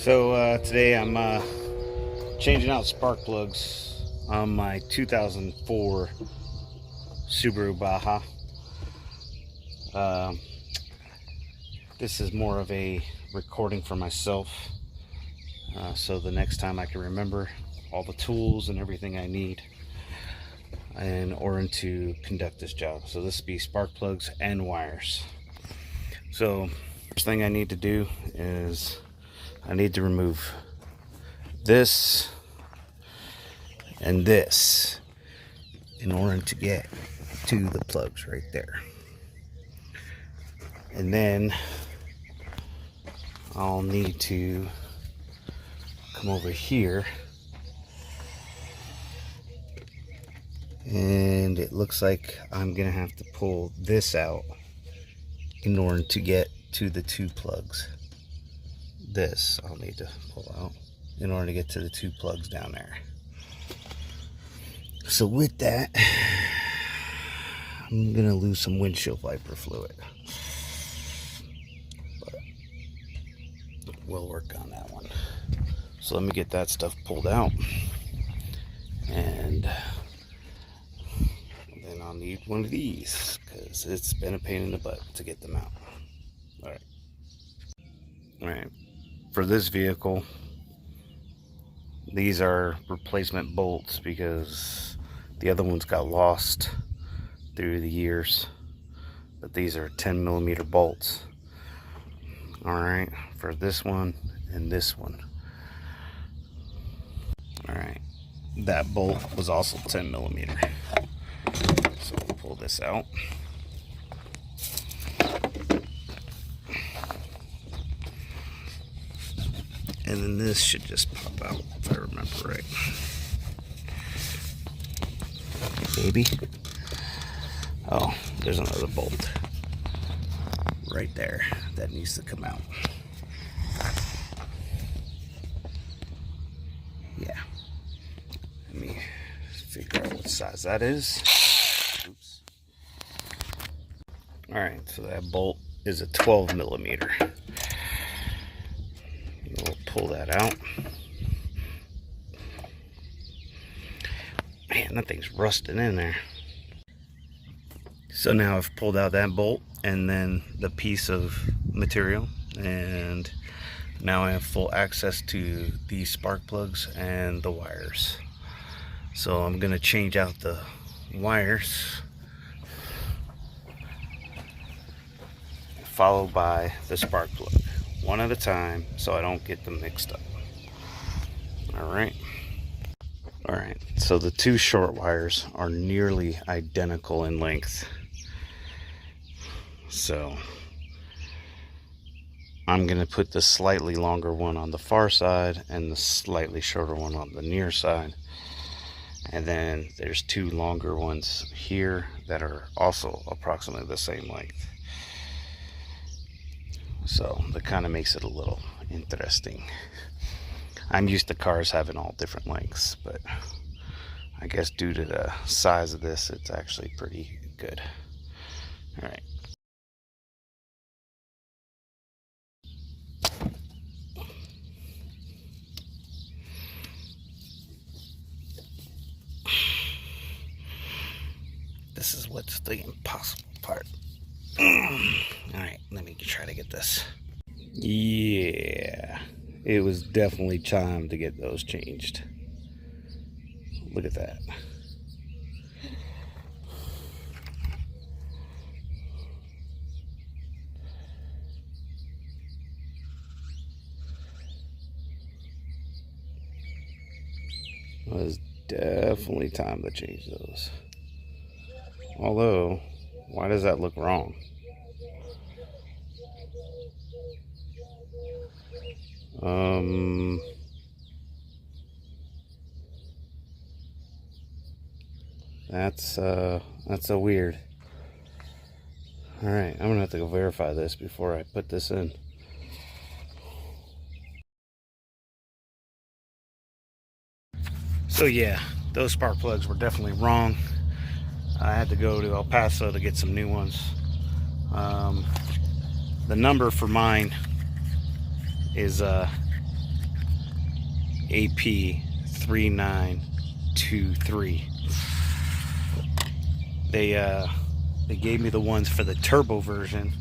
Today I'm changing out spark plugs on my 2004 Subaru Baja. Um, this is more of a recording for myself, so the next time I can remember all the tools and everything I need in order to conduct this job. So this will be spark plugs and wires. So first thing I need to do is I need to remove this and this in order to get to the plugs right there. And then I'll need to come over here, and it looks like I'm gonna have to pull this out in order to get to the two plugs. This I'll need to pull out in order to get to the two plugs down there. So with that, I'm gonna lose some windshield wiper fluid, but we'll work on that one. So let me get that stuff pulled out, and then I'll need one of these because it's been a pain in the butt to get them out. All right. For this vehicle, these are replacement bolts because the other ones got lost through the years, but these are 10mm bolts. All right, for this one and this one. All right, that bolt was also 10mm. So we'll pull this out. And then this should just pop out, if I remember right. Maybe. Oh, there's another bolt right there that needs to come out. Yeah. Let me figure out what size that is. Oops. Alright, so that bolt is a 12mm. We'll pull that out. Man, that thing's rusted in there. So now I've pulled out that bolt and then the piece of material, and now I have full access to the spark plugs and the wires. So I'm gonna change out the wires, followed by the spark plug, one at a time, so I don't get them mixed up. All right, so the two short wires are nearly identical in length, so I'm gonna put the slightly longer one on the far side and the slightly shorter one on the near side, and then there's two longer ones here that are also approximately the same length. So that kind of makes it a little interesting. I'm used to cars having all different lengths, but I guess due to the size of this, it's actually pretty good. All right. This is what's the impossible part. Alright, let me try to get this. Yeah, it was definitely time to get those changed. Look at that. It was definitely time to change those. Although, why does that look wrong? That's a weird. All right, I'm gonna have to go verify this before I put this in. So yeah, those spark plugs were definitely wrong. I had to go to El Paso to get some new ones. The number for mine is AP3923. They gave me the ones for the turbo version,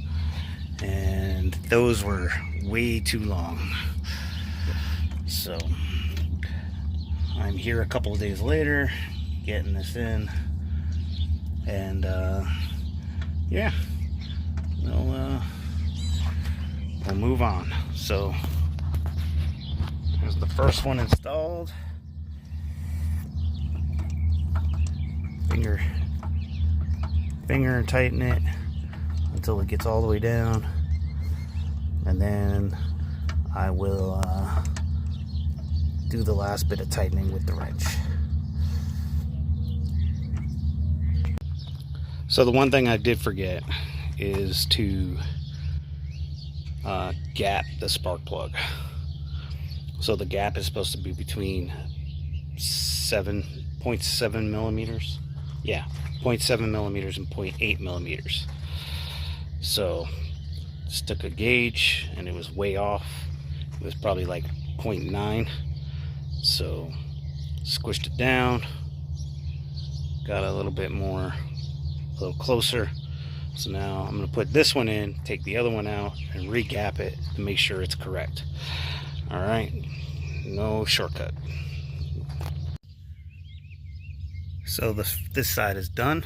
and those were way too long. So I'm here a couple of days later getting this in, and yeah, we'll move on. So there's the first one installed. Finger and tighten it until it gets all the way down, and then I will do the last bit of tightening with the wrench. So the one thing I did forget is to gap the spark plug. So the gap is supposed to be between 7.7 millimeters. Yeah, 0.7 millimeters and 0.8 millimeters. So just took a gauge and it was way off. It was probably like 0.9. So squished it down, got a little bit more, a little closer. So now I'm going to put this one in, take the other one out, and re-gap it to make sure it's correct. Alright, no shortcut. So this side is done.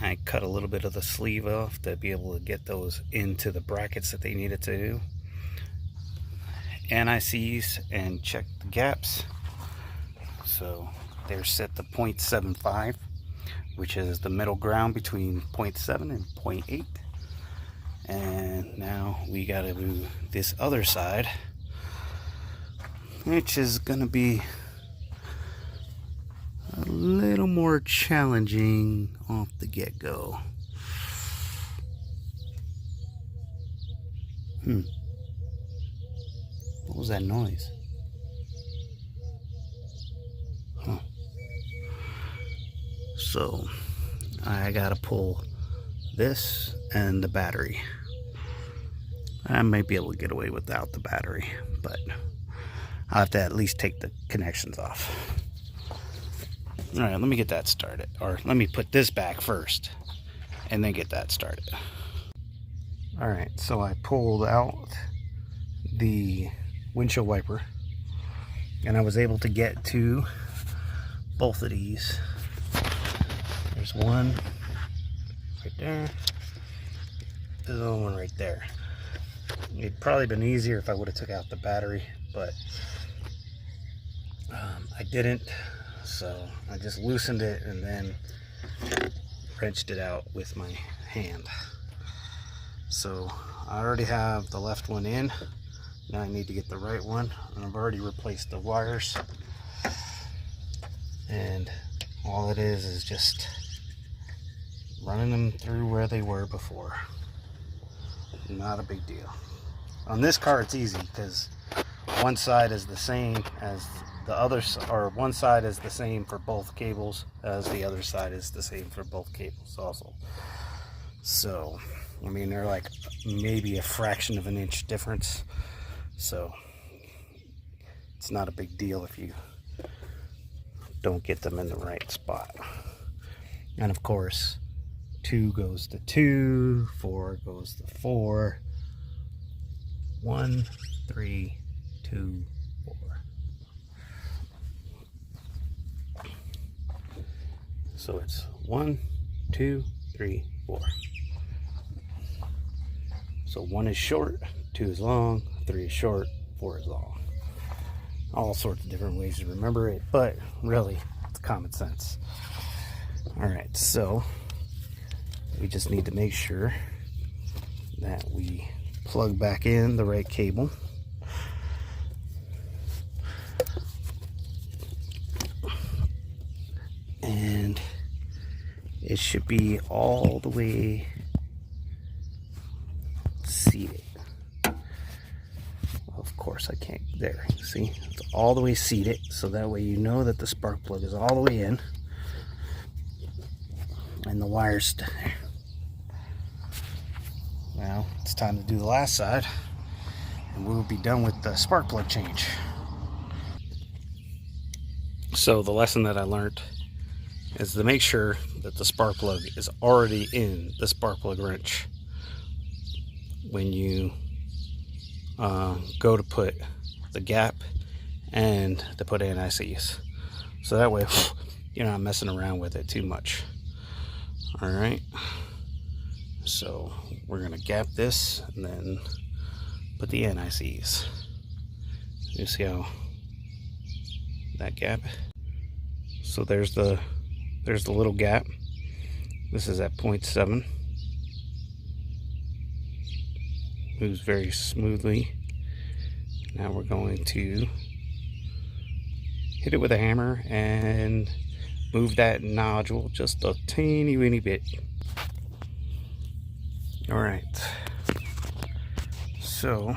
I cut a little bit of the sleeve off to be able to get those into the brackets that they needed to do. NICs and check the gaps. So they're set to 0.75, which is the middle ground between 0.7 and 0.8. And now we got to do this other side, which is going to be a little more challenging off the get-go. What was that noise? Huh. So I gotta pull this and the battery. I might be able to get away without the battery, but I'll have to at least take the connections off. Alright, let me get that started. Or let me put this back first and then get that started. Alright, so I pulled out the windshield wiper and I was able to get to both of these. There's one right there. There's another one right there. It'd probably been easier if I would have took out the battery, but I didn't. So I just loosened it and then wrenched it out with my hand. So I already have the left one in. Now I need to get the right one. And I've already replaced the wires. And all it is just running them through where they were before. Not a big deal. On this car it's easy because one side is the same as the other, or one side is the same for both cables as the other side is the same for both cables also. So I mean, they're like maybe a fraction of an inch difference, so it's not a big deal if you don't get them in the right spot. And of course 2 goes to 2, 4 goes to 4, 1, 3, 2, 4. So it's 1, 2, 3, 4. So 1 is short, 2 is long, 3 is short, 4 is long. All sorts of different ways to remember it, but really, it's common sense. Alright, so we just need to make sure that we plug back in the right cable. And it should be all the way seated. Of course I can't, there, see, it's all the way seated, so that way you know that the spark plug is all the way in and the wires there. Now it's time to do the last side and we'll be done with the spark plug change. So the lesson that I learned is to make sure that the spark plug is already in the spark plug wrench when you go to put the gap and to put anti-seize. So that way you're not messing around with it too much. All right. So we're gonna gap this and then put the anti-seize. You see how that gap? So there's the little gap. This is at 0.7. Moves very smoothly. Now we're going to hit it with a hammer and move that nodule just a teeny weeny bit. All right. So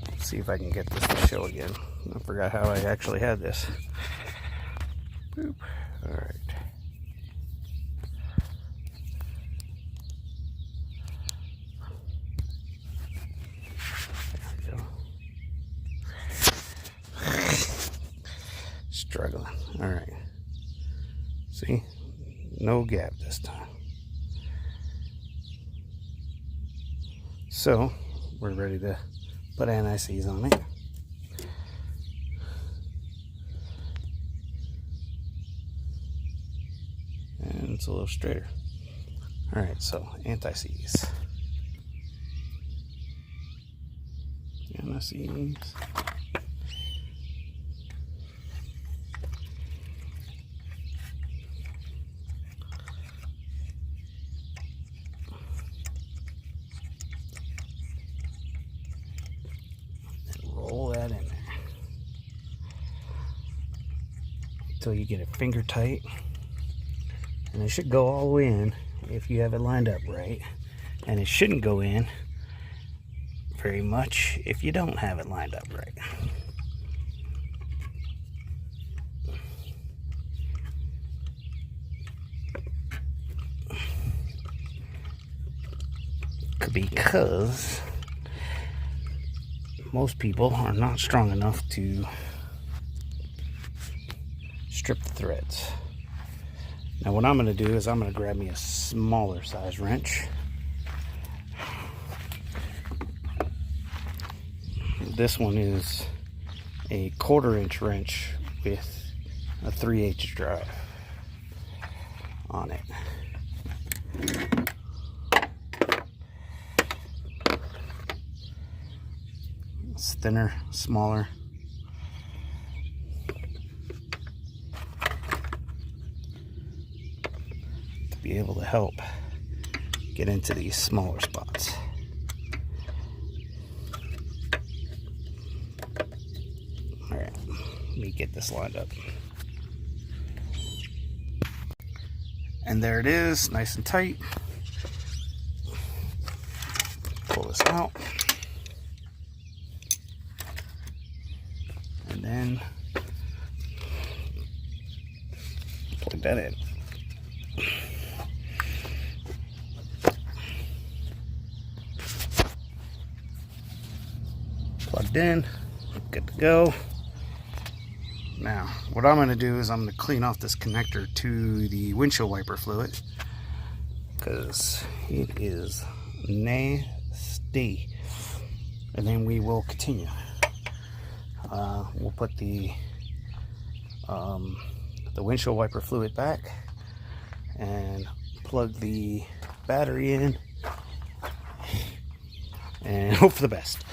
let's see if I can get this to show again. I forgot how I actually had this. Boop. All right. There we go. Struggling. All right. See? No gap this time. So we're ready to put anti-seize on it. And it's a little straighter. All right, so anti-seize. Anti-seize. Roll that in there until you get it finger tight, and it should go all the way in if you have it lined up right, and it shouldn't go in very much if you don't have it lined up right. Because most people are not strong enough to strip the threads. Now what I'm going to do is I'm going to grab me a smaller size wrench. This one is a 1/4 inch wrench with a 3/8 drive on it. It's thinner, smaller. To be able to help get into these smaller spots. All right, let me get this lined up. And there it is, nice and tight. Pull this out. And then plug that in. Plugged in, good to go. Now, what I'm going to do is I'm going to clean off this connector to the windshield wiper fluid because it is nasty. And then we will continue. We'll put the windshield wiper fluid back and plug the battery in and hope for the best.